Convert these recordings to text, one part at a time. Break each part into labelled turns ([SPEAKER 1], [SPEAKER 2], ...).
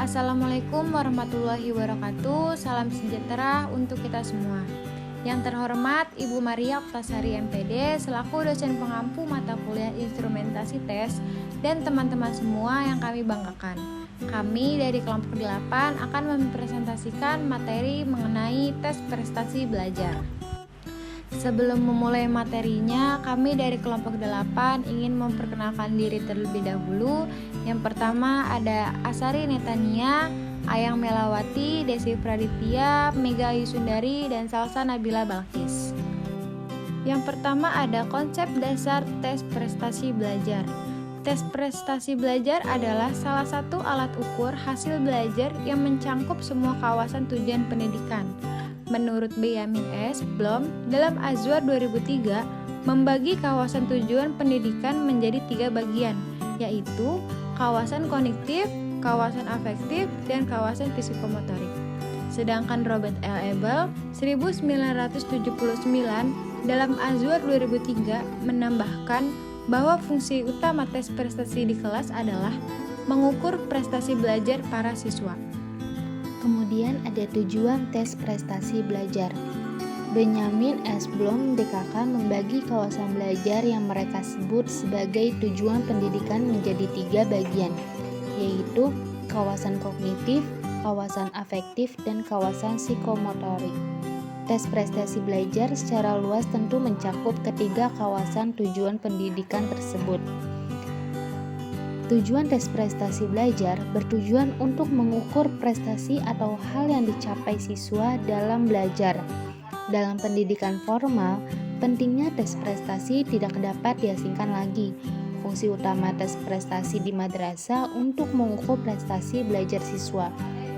[SPEAKER 1] Assalamualaikum warahmatullahi wabarakatuh. Salam sejahtera untuk kita semua. Yang terhormat Ibu Maria Oktasari MPD selaku dosen pengampu mata kuliah instrumentasi tes dan teman-teman semua yang kami banggakan. Kami dari kelompok 8 akan mempresentasikan materi mengenai tes prestasi belajar. Sebelum memulai materinya, kami dari kelompok 8 ingin memperkenalkan diri terlebih dahulu. Yang pertama ada Asari Netania, Ayang Melawati, Desi Praditya, Mega Yusundari, dan Salsa Nabila Balkis. Yang pertama ada konsep dasar tes prestasi belajar. Tes prestasi belajar adalah salah satu alat ukur hasil belajar yang mencangkup semua kawasan tujuan pendidikan. Menurut Benyamin S. Blom, dalam Azwar 2003, membagi kawasan tujuan pendidikan menjadi 3 bagian, yaitu kawasan kognitif, kawasan afektif, dan kawasan psikomotorik. Sedangkan Robert L. Abel 1979 dalam Azwar 2003 menambahkan bahwa fungsi utama tes prestasi di kelas adalah mengukur prestasi belajar para siswa.
[SPEAKER 2] Kemudian ada tujuan tes prestasi belajar. Benyamin S. Blom DKK membagi kawasan belajar yang mereka sebut sebagai tujuan pendidikan menjadi 3 bagian, yaitu kawasan kognitif, kawasan afektif, dan kawasan psikomotorik. Tes prestasi belajar secara luas tentu mencakup ketiga kawasan tujuan pendidikan tersebut. Tujuan tes prestasi belajar bertujuan untuk mengukur prestasi atau hal yang dicapai siswa dalam belajar. Dalam pendidikan formal, pentingnya tes prestasi tidak dapat diasingkan lagi. Fungsi utama tes prestasi di madrasah untuk mengukur prestasi belajar siswa.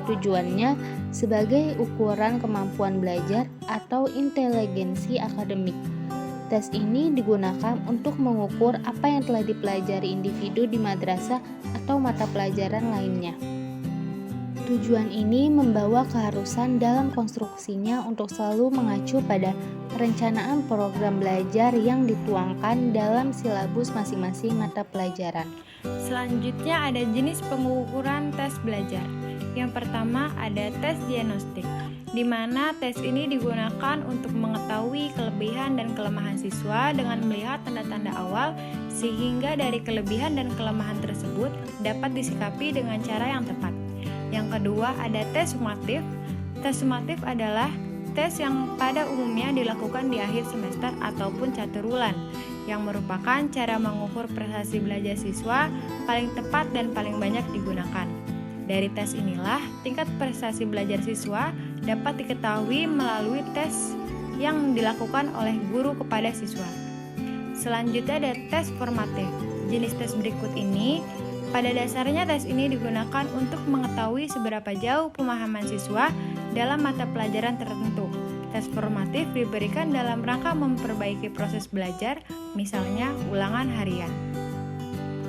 [SPEAKER 2] Tujuannya sebagai ukuran kemampuan belajar atau inteligensi akademik. Tes ini digunakan untuk mengukur apa yang telah dipelajari individu di madrasah atau mata pelajaran lainnya. Tujuan ini membawa keharusan dalam konstruksinya untuk selalu mengacu pada perencanaan program belajar yang dituangkan dalam silabus masing-masing mata pelajaran.
[SPEAKER 1] Selanjutnya ada jenis pengukuran tes belajar. Yang pertama ada tes diagnostik, di mana tes ini digunakan untuk mengetahui kelebihan dan kelemahan siswa dengan melihat tanda-tanda awal, sehingga dari kelebihan dan kelemahan tersebut dapat disikapi dengan cara yang tepat. Yang kedua ada tes sumatif. Tes sumatif adalah tes yang pada umumnya dilakukan di akhir semester ataupun catur bulan, yang merupakan cara mengukur prestasi belajar siswa paling tepat dan paling banyak digunakan. Dari tes inilah, tingkat prestasi belajar siswa dapat diketahui melalui tes yang dilakukan oleh guru kepada siswa. Selanjutnya ada tes formatif. Jenis tes berikut ini, pada dasarnya tes ini digunakan untuk mengetahui seberapa jauh pemahaman siswa dalam mata pelajaran tertentu. Tes formatif diberikan dalam rangka memperbaiki proses belajar, misalnya ulangan harian.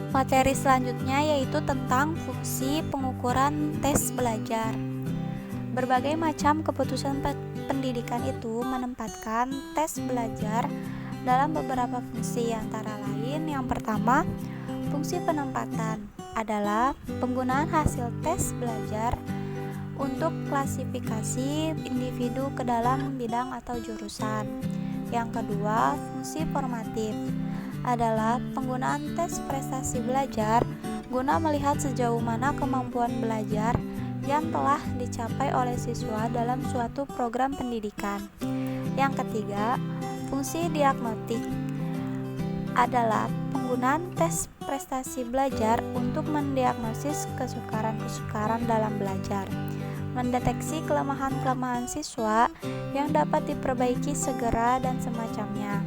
[SPEAKER 3] Materi selanjutnya yaitu tentang fungsi pengukuran tes belajar. Berbagai macam keputusan pendidikan itu menempatkan tes belajar dalam beberapa fungsi, antara lain yang pertama, fungsi penempatan adalah penggunaan hasil tes belajar untuk klasifikasi individu ke dalam bidang atau jurusan. Yang kedua, fungsi formatif adalah penggunaan tes prestasi belajar guna melihat sejauh mana kemampuan belajar yang telah dicapai oleh siswa dalam suatu program pendidikan. Yang ketiga, fungsi diagnostik adalah penggunaan tes prestasi belajar untuk mendiagnosis kesukaran-kesukaran dalam belajar, mendeteksi kelemahan-kelemahan siswa yang dapat diperbaiki segera dan semacamnya.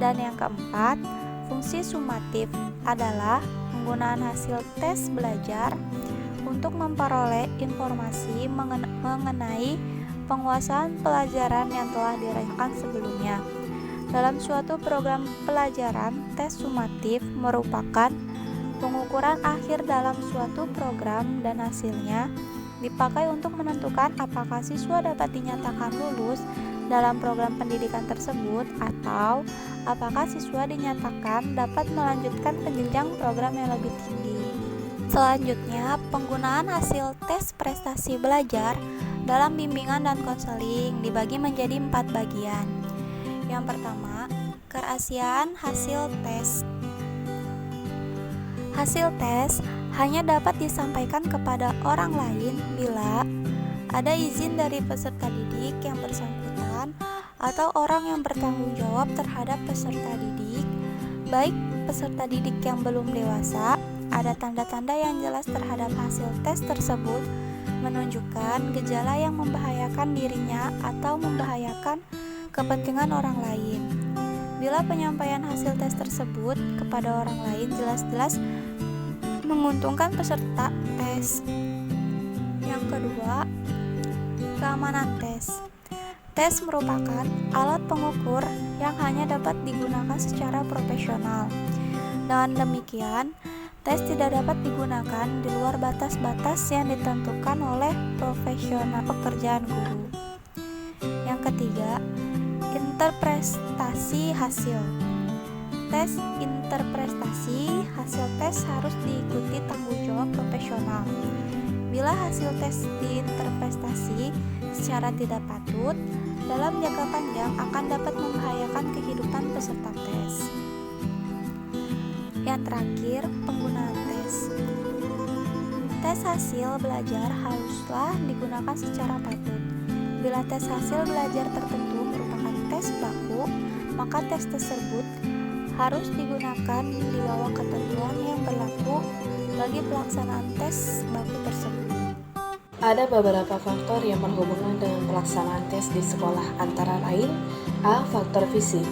[SPEAKER 3] Dan yang keempat, fungsi sumatif adalah penggunaan hasil tes belajar untuk memperoleh informasi mengenai penguasaan pelajaran yang telah diraihkan sebelumnya. Dalam suatu program pelajaran, tes sumatif merupakan pengukuran akhir dalam suatu program dan hasilnya dipakai untuk menentukan apakah siswa dapat dinyatakan lulus dalam program pendidikan tersebut atau apakah siswa dinyatakan dapat melanjutkan ke jenjang program yang lebih tinggi. Selanjutnya, penggunaan hasil tes prestasi belajar dalam bimbingan dan konseling dibagi menjadi 4 bagian. Yang pertama, kerahasiaan hasil tes. Hasil tes hanya dapat disampaikan kepada orang lain bila ada izin dari peserta didik yang bersangkutan atau orang yang bertanggung jawab terhadap peserta didik, baik peserta didik yang belum dewasa, ada tanda-tanda yang jelas terhadap hasil tes tersebut menunjukkan gejala yang membahayakan dirinya atau membahayakan kepentingan orang lain. Bila penyampaian hasil tes tersebut kepada orang lain jelas-jelas menguntungkan peserta tes. Yang kedua, keamanan tes. Tes merupakan alat pengukur yang hanya dapat digunakan secara profesional. Dengan demikian, tes tidak dapat digunakan di luar batas-batas yang ditentukan oleh profesional pekerjaan guru. Yang ketiga, interpretasi hasil. Tes interpretasi hasil tes harus diikuti tanggung jawab profesional. Bila hasil tes diinterpretasi secara tidak patut, dalam jangka panjang akan dapat membahayakan kehidupan peserta tes. Yang terakhir, penggunaan tes. Tes hasil belajar haruslah digunakan secara patut. Bila tes hasil belajar tertentu merupakan tes baku, maka tes tersebut harus digunakan di bawah ketentuan yang berlaku bagi pelaksanaan tes baku tersebut.
[SPEAKER 4] Ada beberapa faktor yang berhubungan dengan pelaksanaan tes di sekolah, antara lain: A. Faktor fisik.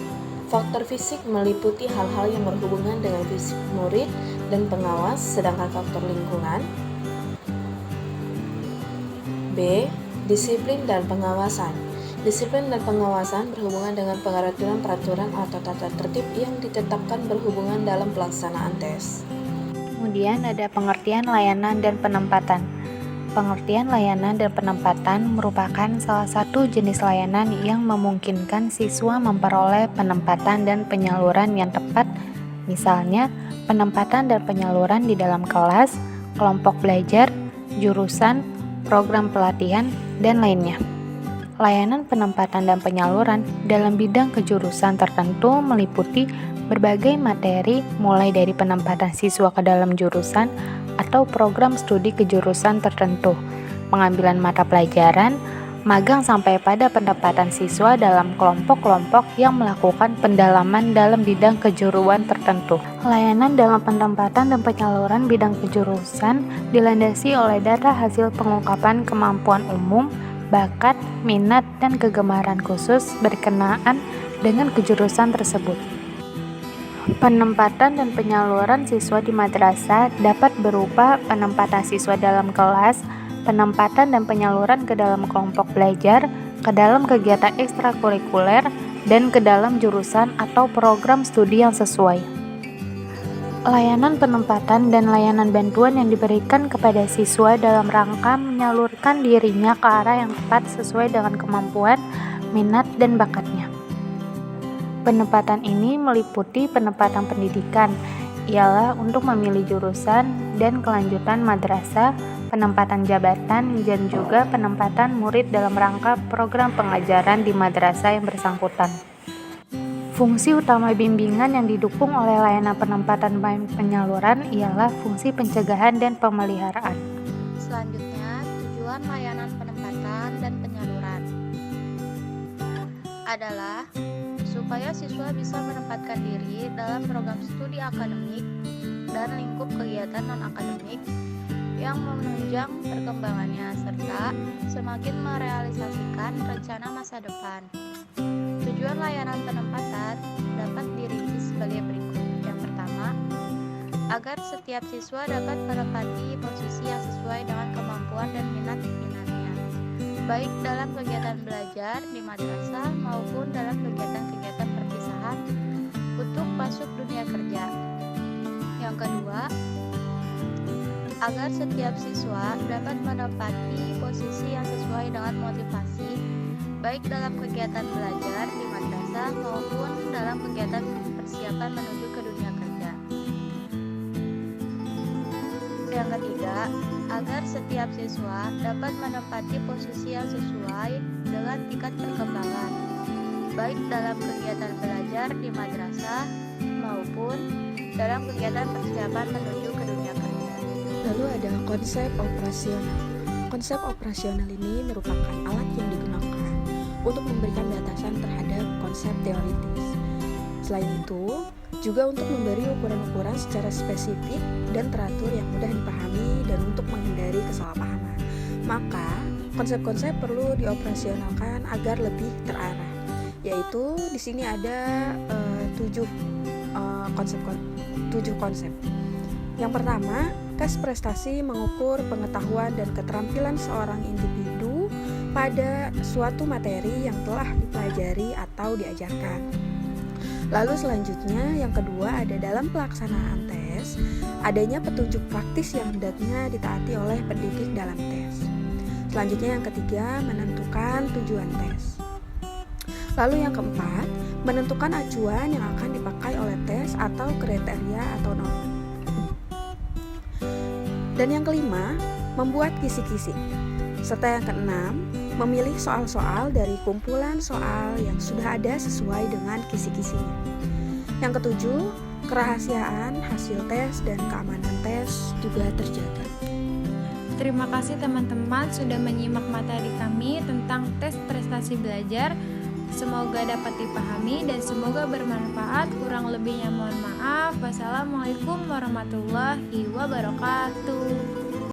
[SPEAKER 4] Faktor fisik meliputi hal-hal yang berhubungan dengan fisik murid dan pengawas, sedangkan faktor lingkungan. B. Disiplin dan pengawasan. Disiplin dan pengawasan berhubungan dengan peraturan-peraturan atau tata tertib yang ditetapkan berhubungan dalam pelaksanaan tes.
[SPEAKER 2] Kemudian ada pengertian layanan dan penempatan. Pengertian layanan dan penempatan merupakan salah satu jenis layanan yang memungkinkan siswa memperoleh penempatan dan penyaluran yang tepat, misalnya penempatan dan penyaluran di dalam kelas, kelompok belajar, jurusan, program pelatihan, dan lainnya. Layanan penempatan dan penyaluran dalam bidang kejurusan tertentu meliputi berbagai materi, mulai dari penempatan siswa ke dalam jurusan atau program studi kejurusan tertentu, pengambilan mata pelajaran, magang sampai pada penempatan siswa dalam kelompok-kelompok yang melakukan pendalaman dalam bidang kejuruan tertentu. Layanan dalam penempatan dan penyaluran bidang kejurusan dilandasi oleh data hasil pengungkapan kemampuan umum, bakat, minat, dan kegemaran khusus berkenaan dengan kejurusan tersebut. Penempatan dan penyaluran siswa di madrasah dapat berupa penempatan siswa dalam kelas, penempatan dan penyaluran ke dalam kelompok belajar, ke dalam kegiatan ekstrakurikuler, dan ke dalam jurusan atau program studi yang sesuai. Layanan penempatan dan layanan bantuan yang diberikan kepada siswa dalam rangka menyalurkan dirinya ke arah yang tepat sesuai dengan kemampuan, minat, dan bakatnya. Penempatan ini meliputi penempatan pendidikan, ialah untuk memilih jurusan dan kelanjutan madrasah, penempatan jabatan, dan juga penempatan murid dalam rangka program pengajaran di madrasah yang bersangkutan. Fungsi utama bimbingan yang didukung oleh layanan penempatan dan penyaluran ialah fungsi pencegahan dan pemeliharaan.
[SPEAKER 1] Selanjutnya, tujuan layanan penempatan dan penyaluran adalah supaya siswa bisa menempatkan diri dalam program studi akademik dan lingkup kegiatan non-akademik yang menunjang perkembangannya serta semakin merealisasikan rencana masa depan. Tujuan layanan penempatan dapat dirinci sebagai berikut. Yang pertama, agar setiap siswa dapat menempati posisi yang sesuai dengan kemampuan dan minat-minatnya, baik dalam kegiatan belajar di madrasah maupun dalam kegiatan-kegiatan perpisahan untuk masuk dunia kerja. Yang kedua, agar setiap siswa dapat menempati posisi yang sesuai dengan motivasi, baik dalam kegiatan belajar di madrasah maupun dalam kegiatan persiapan menuju ke dunia kerja.
[SPEAKER 3] Yang ketiga, agar setiap siswa dapat menempati posisi yang sesuai dengan tingkat perkembangan, baik dalam kegiatan belajar di madrasah maupun dalam kegiatan persiapan menuju ke dunia kerja.
[SPEAKER 4] Lalu ada konsep operasional. Konsep operasional ini merupakan alat yang digunakan untuk memberikan batasan terhadap konsep teoritis. Selain itu, juga untuk memberi ukuran-ukuran secara spesifik dan teratur yang mudah dipahami dan untuk menghindari kesalahpahaman. Maka, konsep-konsep perlu dioperasionalkan agar lebih terarah. Yaitu di sini ada 7 konsep. Yang pertama, tes prestasi mengukur pengetahuan dan keterampilan seorang individu pada suatu materi yang telah dipelajari atau diajarkan. Lalu selanjutnya, yang kedua ada dalam pelaksanaan tes, adanya petunjuk praktis yang hendaknya ditaati oleh pendidik dalam tes. Selanjutnya yang ketiga, menentukan tujuan tes. Lalu yang keempat, menentukan acuan yang akan dipakai oleh tes atau kriteria atau norma. Dan yang kelima, membuat kisi-kisi. Serta yang keenam, memilih soal-soal dari kumpulan soal yang sudah ada sesuai dengan kisi-kisinya. Yang ketujuh, kerahasiaan hasil tes dan keamanan tes juga terjaga.
[SPEAKER 1] Terima kasih teman-teman sudah menyimak materi kami tentang tes prestasi belajar. Semoga dapat dipahami dan semoga bermanfaat. Kurang lebihnya mohon maaf. Wassalamualaikum warahmatullahi wabarakatuh.